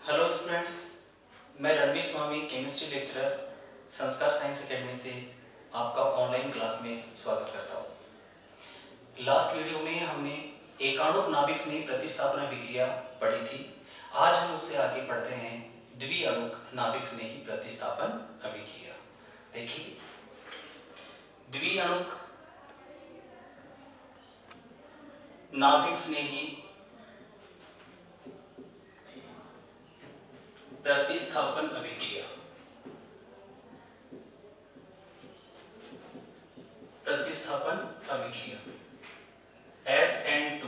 Hello students, मैं रणवीर स्वामी chemistry lecturer संस्कार science academy से आपका ऑनलाइन क्लास में स्वागत करता हूँ। लास्ट वीडियो में हमने एकाणुक नाभिक स्नेही प्रतिस्थापन अभिक्रिया पढ़ी थी। आज हम उससे आगे पढ़ते हैं द्विअणुक नाभिक स्नेही प्रतिस्थापन अभिक्रिया। देखिए, द्विअणुक नाभिक स्नेही प्रतिस्थापन अभिक्रिया। प्रतिस्थापन अभिक्रिया SN2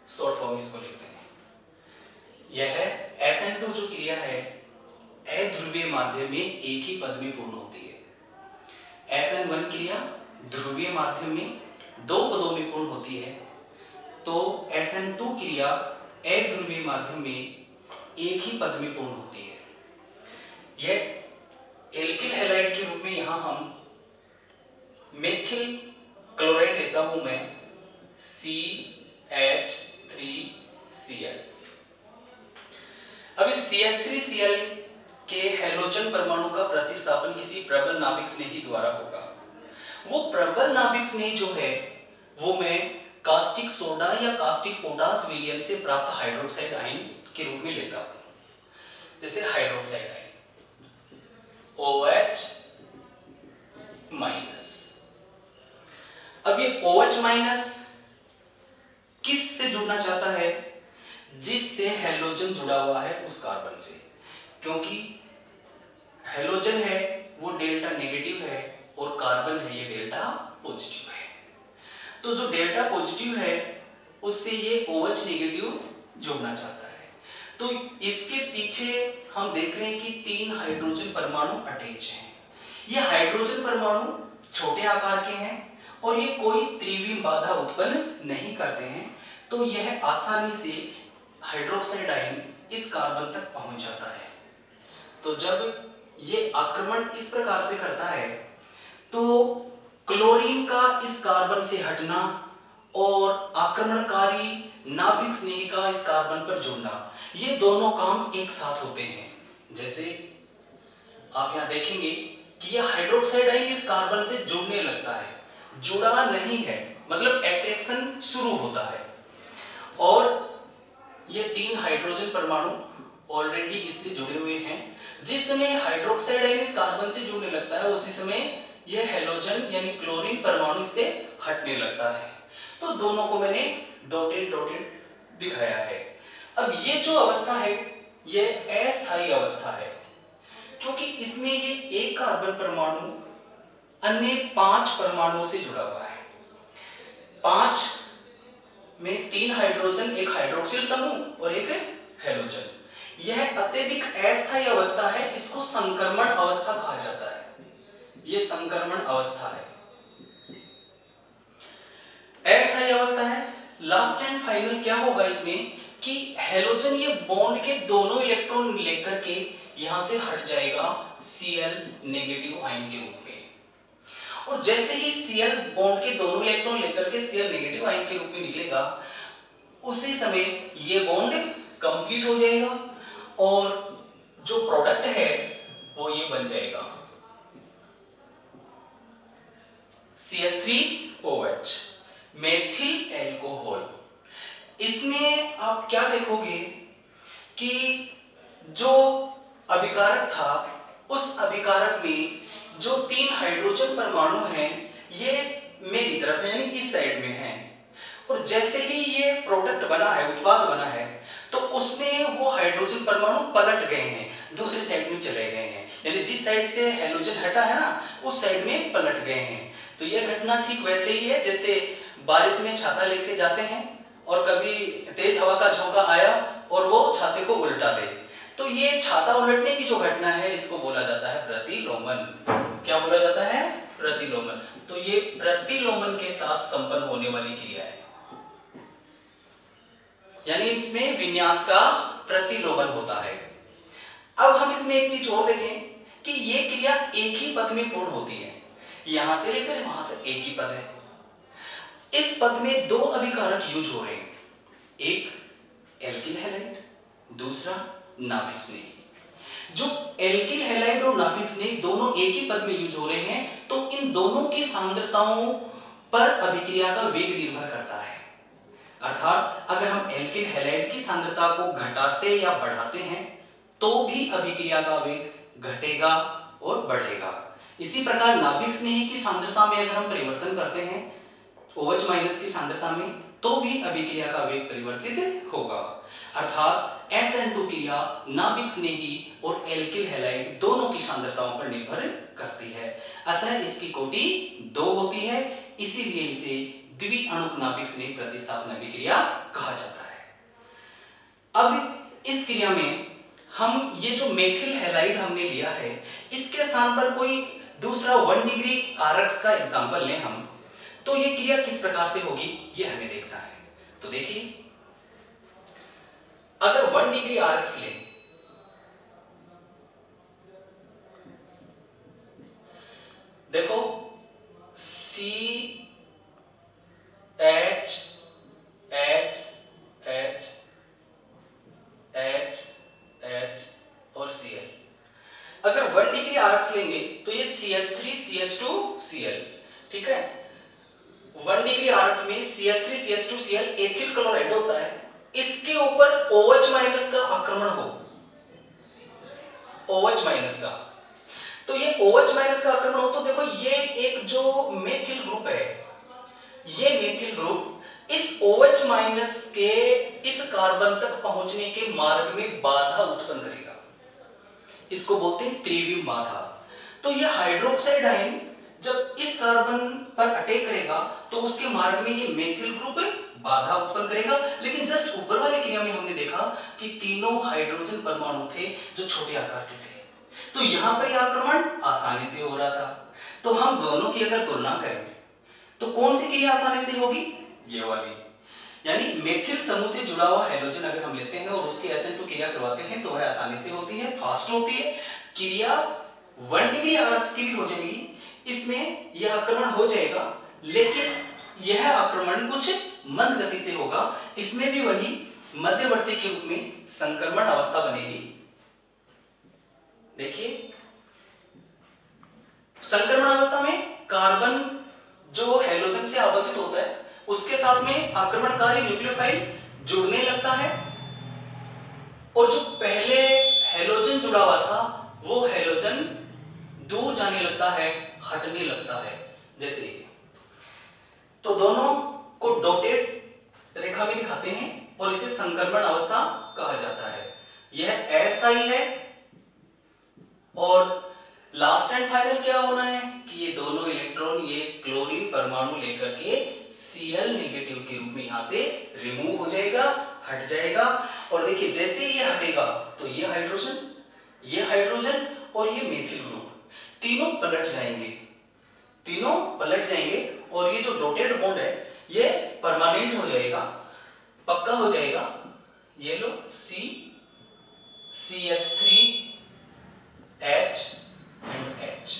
शॉर्ट फॉर्म इसको लिखते हैं। यह SN2 जो क्रिया है अध्रुवीय माध्यम में एक ही पद में पूर्ण होती है। SN1 क्रिया ध्रुवीय माध्यम में दो पदों में पूर्ण होती है, तो SN2 क्रिया अध्रुवीय माध्यम में एक ही पद में पूर्ण होती है। यह एल्किल हैलाइड के रूप में यहां हम मेथिल क्लोराइड लेता हूं मैं CH3Cl। अब इस CH3Cl के हैलोजन परमाणु का प्रतिस्थापन किसी प्रबल नाभिक स्नेही द्वारा होगा। वो प्रबल नाभिक स्नेही जो है वो मैं कास्टिक सोडा या कास्टिक पोटास विलयन से प्राप्त हाइड्रोक्साइड आयन के रूप में लेता हूं, जैसे हाइड्रोक्साइड आयन OH-। अब ये OH- किस से जुड़ना चाहता है? जिससे हैलोजन जुड़ा हुआ है उस कार्बन से, क्योंकि हैलोजन है वो डेल्टा नेगेटिव है और कार्बन है ये डेल्टा पॉजिटिव है। तो जो डेल्टा पॉजिटिव है उससे ये OH नेगेटिव जुड़ना चाहता है। तो इसके पीछे हम देख रहे हैं कि 3 हाइड्रोजन परमाणु अटैच हैं। ये हाइड्रोजन परमाणु छोटे आकार के हैं और ये कोई त्रिविम बाधा उत्पन्न नहीं करते हैं, तो यह आसानी से हाइड्रोक्साइड आयन इस कार्बन तक पहुंच जाता है। तो जब ये आक्रमण इस प्रकार से करता है तो क्लोरीन का इस कार्बन से हटना और आक्रमणकारी नाभिक स्नेही का इस कार्बन पर जुड़ना, ये दोनों काम एक साथ होते हैं। जैसे आप यहां देखेंगे कि यह हाइड्रोक्साइड आयन इस कार्बन से जुड़ने लगता है, जुड़ा नहीं है, मतलब अट्रैक्शन शुरू होता है, और ये 3 हाइड्रोजन परमाणु ऑलरेडी इससे जुड़े हुए हैं। जिस समय हाइड्रोक्साइड आयन इस कार्बन से जुड़ने लगता है उसी समय यह हैलोजन यानी क्लोरीन परमाणु इससे हटने लगता है। तो दोनों को मैंने डॉटेड डॉटेड दिखाया है। अब ये जो अवस्था है ये अस्थायी अवस्था है, क्योंकि इसमें ये एक कार्बन परमाणु अन्य 5 परमाणुओं से जुड़ा हुआ है। 5 में 3 हाइड्रोजन, एक हाइड्रोक्सिल समूह और एक हैलोजन। यह अत्यधिक अस्थायी अवस्था है, इसको संक्रमण अवस्था कहा जाता है। यह संक्रमण अवस्था है, अस्थायी अवस्था है। लास्ट एंड फाइनल क्या होगा इसमें कि हैलोजन ये बॉन्ड के दोनों इलेक्ट्रॉन लेकर के यहां से हट जाएगा Cl नेगेटिव आयन के रूप में, और जैसे ही Cl बॉन्ड के दोनों इलेक्ट्रॉन लेकर के Cl नेगेटिव आयन के रूप में निकलेगा उसी समय ये बॉन्ड कंप्लीट हो जाएगा और जो प्रोडक्ट है वो ये बन जाएगा CH3OH मेथिल एल्कोहल। इसमें आप क्या देखोगे कि जो अभिकारक था उस अभिकारक में जो 3 हाइड्रोजन परमाणु हैं ये मेरी तरफ यानी इस साइड में हैं, और जैसे ही ये प्रोडक्ट बना है, उत्पाद बना है, तो उसमें वो हाइड्रोजन परमाणु पलट गए हैं, दूसरी साइड में चले गए हैं, यानी जिस साइड से हैलोजन हटा है ना उस साइड में पलट गए हैं। तो यह घटना ठीक वैसे ही है जैसे बारिश में छाता लेके जाते हैं और कभी तेज हवा का झोंका आया और वो छाते को उल्टा दे, तो ये छाता उलटने की जो घटना है इसको बोला जाता है प्रतिलोमन। क्या बोला जाता है? प्रतिलोमन। तो ये प्रतिलोमन के साथ संपन्न होने वाली क्रिया है, यानी इसमें विन्यास का प्रतिलोमन होता है। अब हम इसमें एक चीज और देखें कि ये क्रिया एक ही पद में पूर्ण होती है, यहां से लेकर वहां तक एक ही पद है। इस पद में 2 अभिकारक यूज हो रहे हैं, एक एल्किल हैलाइड, दूसरा नाभिक स्नेही। जो एल्किल हैलाइड और नाभिक स्नेही दोनों एक ही पद में यूज हो रहे हैं, तो इन दोनों की सांद्रताओं पर अभिक्रिया का वेग निर्भर करता है। अर्थात अगर हम एल्किल हैलाइड की सांद्रता को घटाते या बढ़ाते हैं तो भी अभिक्रिया का वेग घटेगा और बढ़ेगा। इसी प्रकार नाभिक स्नेही की सांद्रता में अगर हम परिवर्तन करते हैं OH माइनस की सांद्रता में, तो भी अभिक्रिया का वेग परिवर्तित होगा। अर्थात SN2 क्रिया नाभिक स्नेही और एल्किल हैलाइड दोनों की सांद्रताओं पर निर्भर करती है। अतः इसकी कोटि 2 होती है, इसीलिए इसे द्विअणुक नाभिक स्नेही प्रतिस्थापन अभिक्रिया कहा जाता है। अब इस क्रिया में हम ये जो मेथिल हैलाइड हमने लिया है, इसके स्थान पर कोई दूसरा 1 डिग्री आरक्स का एग्जांपल लें हम, तो ये क्रिया किस प्रकार से होगी ये हमें देखना है। तो देखिए, अगर 1 डिग्री आरक्स लें, देखो CH H H H H और Cl। अगर 1 डिग्री आरक्स लेंगे तो ये CH3 CH2 Cl, ठीक है। 1 डिग्री आरक्स में CH3 CH2 Cl ethyl chloride होता है, इसके ऊपर OH माइनस का आक्रमण हो, OH माइनस का, तो ये OH माइनस का आक्रमण हो तो देखो ये एक जो मेथिल ग्रुप है, ये मेथिल ग्रुप इस OH माइनस के इस कार्बन तक पहुंचने के मार्ग में बाधा उत्पन्न करेगा, इसको बोलते हैं त्रिविम बाधा। तो ये हाइड्रोक्साइड आयन जब इस कार्बन पर अटैक करेगा तो उसके मार्ग में ये मेथिल ग्रुप बाधा उत्पन्न करेगा। लेकिन जस्ट ऊपर वाली क्रिया में हमने देखा कि तीनों हाइड्रोजन परमाणु थे जो छोटे आकार के थे, तो यहां पर यह आक्रमण आसानी से हो रहा था। तो हम दोनों की अगर तुलना करें तो कौन सी क्रिया आसानी से होगी, ये वाली, यानी मेथिल समूह से जुड़ा हुआ हाइड्रोजन अगर हम लेते हैं और उसकी SN2 क्रिया करवाते हैं तो वह आसानी से होती है, फास्ट होती है। क्रिया 1 डिग्री आरक्स की भी हो जाएगी, इसमें यह आक्रमण हो जाएगा, लेकिन यह आक्रमण कुछ मंद गति से होगा, इसमें भी वही मध्यवर्ती के रूप में संक्रमण अवस्था बनेगी। देखिए, संक्रमण अवस्था में कार्बन जो हैलोजन से आबंधित होता है उसके साथ में आक्रमणकारी न्यूक्लियोफाइल जुड़ने लगता है, और जो पहले हैलोजन जुड़ा हुआ था वो हैलोजन दूर जाने लगता है, हटने लगता है। जैसे तो दोनों को डॉटेड रेखा में दिखाते हैं और इसे संक्रमण अवस्था कहा जाता है। यह अस्थायी है और लास्ट एंड फाइनल क्या होना है कि ये दोनों इलेक्ट्रॉन ये क्लोरीन परमाणु लेकर के Cl नेगेटिव के रूप में यहां से रिमूव हो जाएगा, हट जाएगा। और देखिए जैसे ये हटेगा तो ये हाइड्रोजन और ये मेथिल ग्रुप तीनों पलट जाएंगे, और ये जो डॉटेड बॉन्ड है ये परमानेंट हो जाएगा, पक्का हो जाएगा। ये लो CH3 H and H,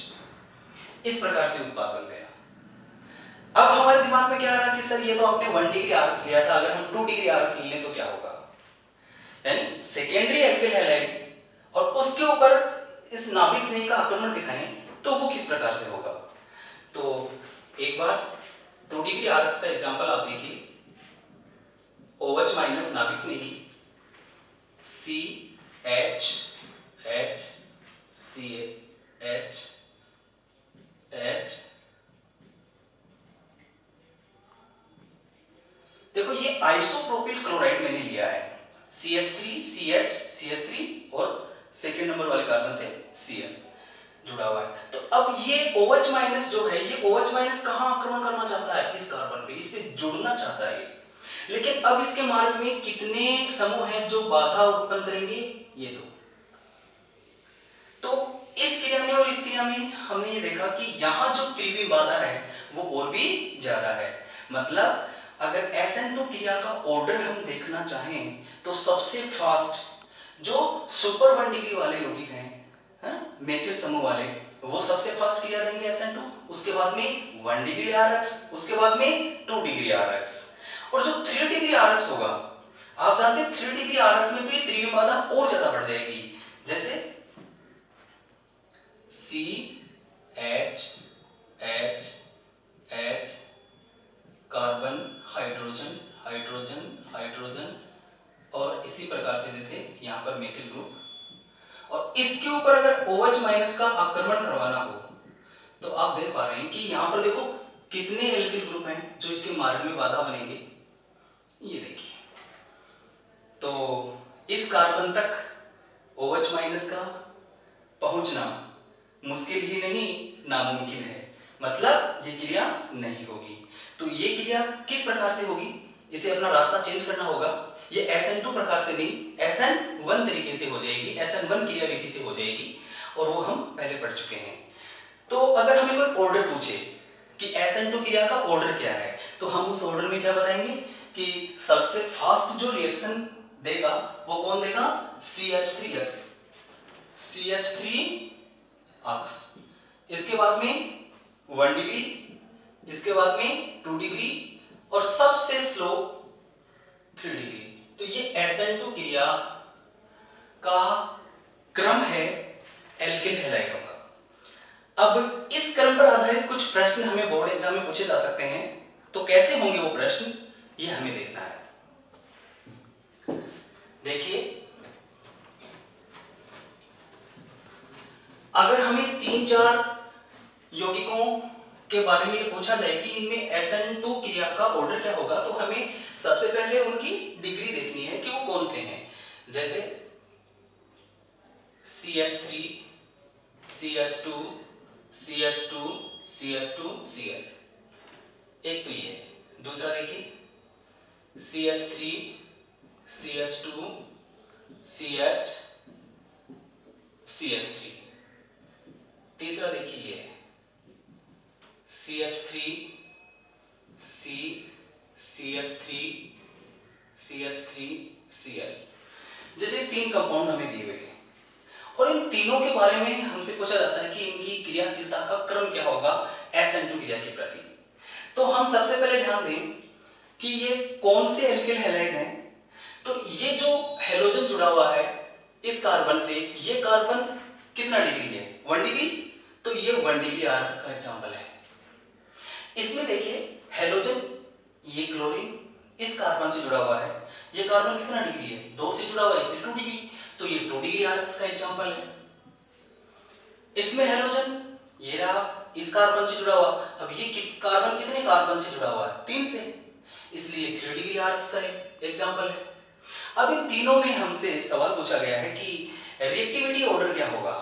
इस प्रकार से उत्पाद बन गया। अब हमारे दिमाग में क्या आ रहा कि सर ये तो आपने 1 डिग्री आरक्स लिया था, अगर हम 2 डिग्री आरक्स ले लें तो क्या होगा, यानी सेकेंडरी एल्किल हैलाइड और उसके ऊपर इस नाभिक स्नेही का आक्रमण दिखाएं तो वो किस प्रकार से होगा। तो एक बार 2 डिग्री आरक्स का एग्जांपल आप देखिए, OH माइनस नाभिक स्नेही CH H CH H, देखो ये आइसोप्रोपिल क्लोराइड मैंने लिया है, CH3 CH CH3 और सेकेंड नंबर वाले कार्बन से Cl जुड़ा हुआ है। तो अब ये OH माइनस जो है, ये OH माइनस कहां आक्रमण करना चाहता है, इस कार्बन पे, इस पे जुड़ना चाहता है। लेकिन अब इसके मार्ग में कितने समूह हैं जो बाधा उत्पन्न करेंगे, ये दो। तो इस क्रिया में और इस क्रिया में हमने ये देखा कि यहां जो त्रिविम बाधा है वो और भी ज्यादा है। मतलब अगर SN2 क्रिया का ऑर्डर हम देखना चाहें तो सबसे फास्ट जो सुपर 1 डिग्री वाले यौगिक हैं, मेथिल समूह वाले, वो सबसे फास्ट क्रिया देंगे SN2, उसके बाद में 1 डिग्री आरक्स, उसके बाद में 2 डिग्री आरक्स, और जो 3 डिग्री आरक्स होगा, आप जानते हैं 3 डिग्री आरक्स में तो ये त्रिविम बाधा और ज्यादा बढ़ जाएगी। यहाँ पर मेथिल ग्रुप, और इसके ऊपर अगर OH माइनस का आक्रमण करवाना हो तो आप देख पा रहे हैं कि यहाँ पर देखो कितने एल्किल ग्रुप हैं जो इसके मार्ग में बाधा बनेंगे, ये देखिए। तो इस कार्बन तक OH माइनस का पहुंचना मुश्किल ही नहीं नामुमकिन है, मतलब ये क्रिया नहीं होगी। तो ये क्रिया किस प्रकार से होगी, इसे अपना रास्ता चेंज करना होगा। ये SN2 प्रकार से नहीं, SN1 तरीके से हो जाएगी, SN1 क्रिया विधि से हो जाएगी, और वो हम पहले पढ़ चुके हैं। तो अगर हमें कोई ऑर्डर पूछे कि SN2 क्रिया का ऑर्डर क्या है, तो हम उस ऑर्डर में क्या बताएंगे कि सबसे फास्ट जो रिएक्शन देगा वो कौन देगा, CH3X, इसके बाद में 1 डिग्री, इसके बाद में 2 डिग्री, और सबसे स्लो 3 डिग्री। तो ये SN2 क्रिया का क्रम है एल्किल हैलाइडों का। अब इस क्रम पर आधारित कुछ प्रश्न हमें बोर्ड एग्जाम में पूछे जा सकते हैं, तो कैसे होंगे वो प्रश्न, ये हमें देखना है। देखिए, अगर हमें 3-4 यौगिकों के बारे में पूछा जाए कि इनमें SN2 क्रिया का ऑर्डर क्या होगा, तो हमें सबसे पहले उनकी डिग्री देखनी है कि वो कौन से हैं। जैसे CH3, CH2, CH2, CH2, Cl, एक तो ये है। दूसरा देखिए CH3, CH2, CH, CH3। तीसरा देखिए ये CH3, C, CH3, CH3, Cl। जैसे 3 कंपाउंड हमें दिए हुए हैं, और इन तीनों के बारे में हमसे पूछा जाता है कि इनकी क्रियाशीलता का क्रम क्या होगा SN2 क्रिया के प्रति। तो हम सबसे पहले ध्यान दें कि ये कौन से एल्किल हैलाइड हैं। तो ये जो हैलोजन जुड़ा हुआ है इस कार्बन से, ये कार्बन कितना डिग्री है, 1 डिग्री, तो ये 1 डिग्री RX का एग्जांपल है। इसमें देखिए हैलोजन, ये क्लोरीन इस कार्बन से जुड़ा हुआ है, ये कार्बन कितना डिग्री है, 2 से जुड़ा हुआ है, इसलिए 2 डिग्री, तो ये 2 डिग्री RX का एग्जांपल है। इसमें हैलोजन ये रहा इस कार्बन से जुड़ा हुआ, अब ये कार्बन कितने कार्बन से जुड़ा हुआ है, 3 से, इसलिए 3 डिग्री RX का एग्जांपल है। अब इन तीनों में हमसे सवाल पूछा गया है कि रिएक्टिविटी ऑर्डर क्या होगा,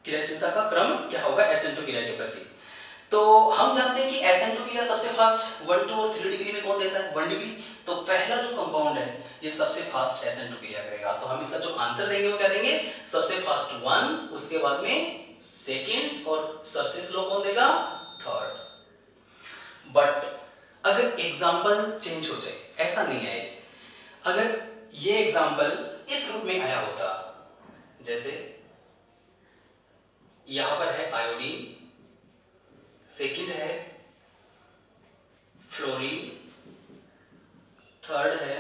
क्रियाशीलता का क्रम क्या होगा SN2 क्रिया के प्रति। तो हम जानते हैं कि SN2 क्रिया सबसे फास्ट 1, 2 और 3 डिग्री में कौन देता है, 1 डिग्री। तो पहला जो कंपाउंड है ये सबसे फास्ट SN2 क्रिया करेगा। तो हम इसका जो आंसर देंगे वो क्या देंगे, सबसे फास्ट 1, उसके बाद में सेकेंड, और सबसे स्लो कौन देगा, 3rd। बट अगर एग्जाम्पल चेंज हो जाए, ऐसा नहीं आए, अगर ये एग्जाम्पल इस रूप में आया होता, जैसे यहां पर है आयोडीन, सेकंड है फ्लोरीन, 3rd है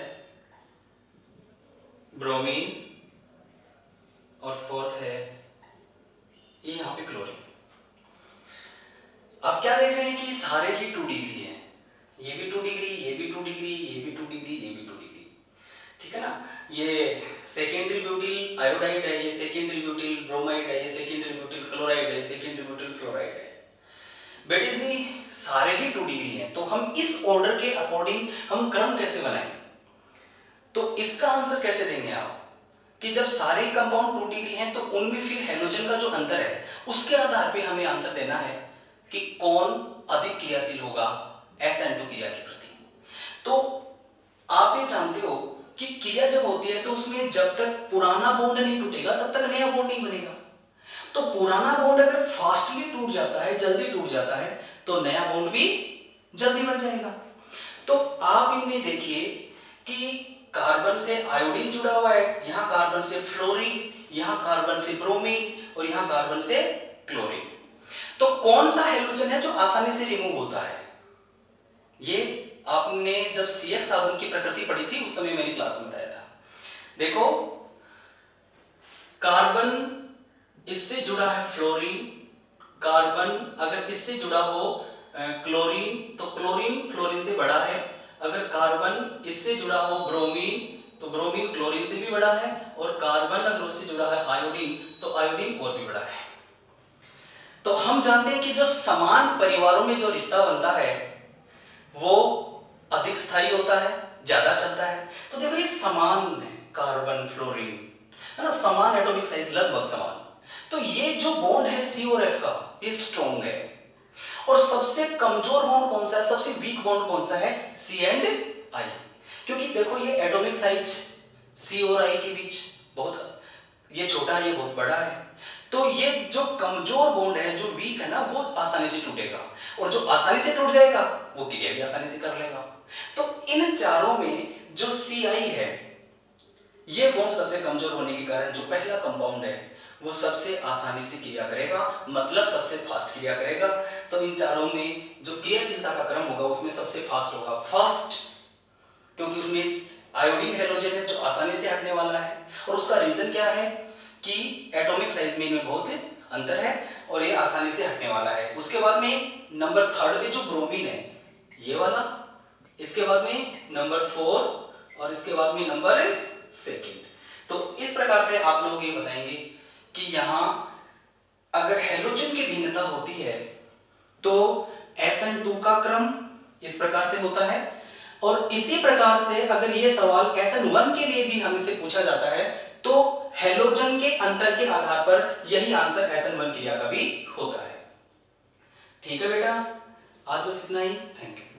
ब्रोमीन, और 4th है ये यहां पे क्लोरीन। आप क्या देख रहे हैं कि सारे ही 2 डिग्री हैं, ये भी 2 डिग्री, ये भी 2 डिग्री, ये भी 2 डिग्री, ये भी 2 डिग्री, ठीक है ना। ये सेकेंडरी ब्यूटिल आयोडाइड है, ये सेकेंडरी ब्यूटिल ब्रोमाइड है, ये सेकेंडरी ब्यूटिल क्लोराइड है, सेकेंडरी ब्यूटिल फ्लोराइड है। बेटे जी सारे ही 2 डिग्री हैं, तो हम इस ऑर्डर के अकॉर्डिंग हम क्रम कैसे बनाएं, तो इसका आंसर कैसे देंगे आप कि जब सारे कंपाउंड 2 डिग्री हैं तो उनमें फिर हैलोजन का जो अंतर है उसके आधार पे हमें आंसर देना है कि कौन अधिक क्रियाशील होगा SN2 क्रिया के प्रति। तो आप ये जानते हो कि क्रिया जब होती है तो उसमें जब तक पुराना बॉन्ड नहीं टूटेगा तब तक नया बॉन्ड नहीं बनेगा। तो पुराना बॉन्ड अगर फास्टली टूट जाता है, जल्दी टूट जाता है, तो नया बॉन्ड भी जल्दी बन जाएगा। तो आप इनमें देखिए कि कार्बन से आयोडीन जुड़ा हुआ है, यहां कार्बन से फ्लोरीन, यहां कार्बन से ब्रोमीन, और यहां कार्बन से क्लोरीन। तो कौन सा हैलोजन है जो आसानी से रिमूव होता है? ये आपने जब CH साबुन की प्रकृति पढ़ी थी उस समय मैंने क्लास में बताया था। देखो कार्बन इससे जुड़ा है फ्लोरीन, कार्बन अगर इससे जुड़ा हो क्लोरीन, तो क्लोरीन फ्लोरीन से बड़ा है। अगर कार्बन इससे जुड़ा हो ब्रोमीन, तो ब्रोमीन क्लोरीन से भी बड़ा है, और कार्बन अगर उससे जुड़ा है आयोडीन तो आयोडीन और भी बड़ा है। तो हम जानते हैं कि जो समान परिवारों में जो रिश्ता बनता है वो अधिक स्थायी होता है, ज्यादा चलता है। तो देखो ये समान है, कार्बन फ्लोरीन है ना, समान एटॉमिक साइज, लगभग समान। तो ये जो बॉन्ड है सी और एफ का, ये स्ट्रॉन्ग है। और सबसे कमजोर बॉन्ड कौन सा है, सबसे वीक बॉन्ड कौन सा है, सी एंड आई। क्योंकि देखो ये एटॉमिक साइज सी और आई के बीच बहुत, ये छोटा है, ये बहुत बड़ा है। तो ये जो कमजोर बॉन्ड है, जो वीक है ना, वो आसानी से टूटेगा, और जो आसानी से टूट जाएगा वो क्रिया भी आसानी से कर लेगा। तो इन चारों में जो सी आई है, ये बॉन्ड सबसे कमजोर होने के कारण जो पहला कंपाउंड है वो सबसे आसानी से क्रिया करेगा, मतलब सबसे फास्ट क्रिया करेगा। तो इन चारों में जो क्रियाशीलता का क्रम होगा उसमें सबसे फास्ट होगा, फास्ट, क्योंकि उसमें आयोडीन हैलोजन है जो आसानी से हटने वाला है। और उसका रीजन क्या है कि एटॉमिक साइज में इनमें बहुत अंतर है और ये आसानी से हटने वाला है। उसके बाद में नंबर 3 पे जो ब्रोमीन है, ये वाला, इसके बाद में नंबर 4 और इसके बाद में नंबर 2। तो इस प्रकार से आप लोग ये बताएंगे कि यहां अगर हैलोजन की भिन्नता होती है तो SN2 का क्रम इस प्रकार से होता है, और इसी प्रकार से अगर ये सवाल SN1 के लिए भी हमसे पूछा जाता है तो हैलोजन के अंतर के आधार पर यही आंसर SN1 क्रिया का भी होता है। ठीक है बेटा, आज बस इतना ही। Thank you.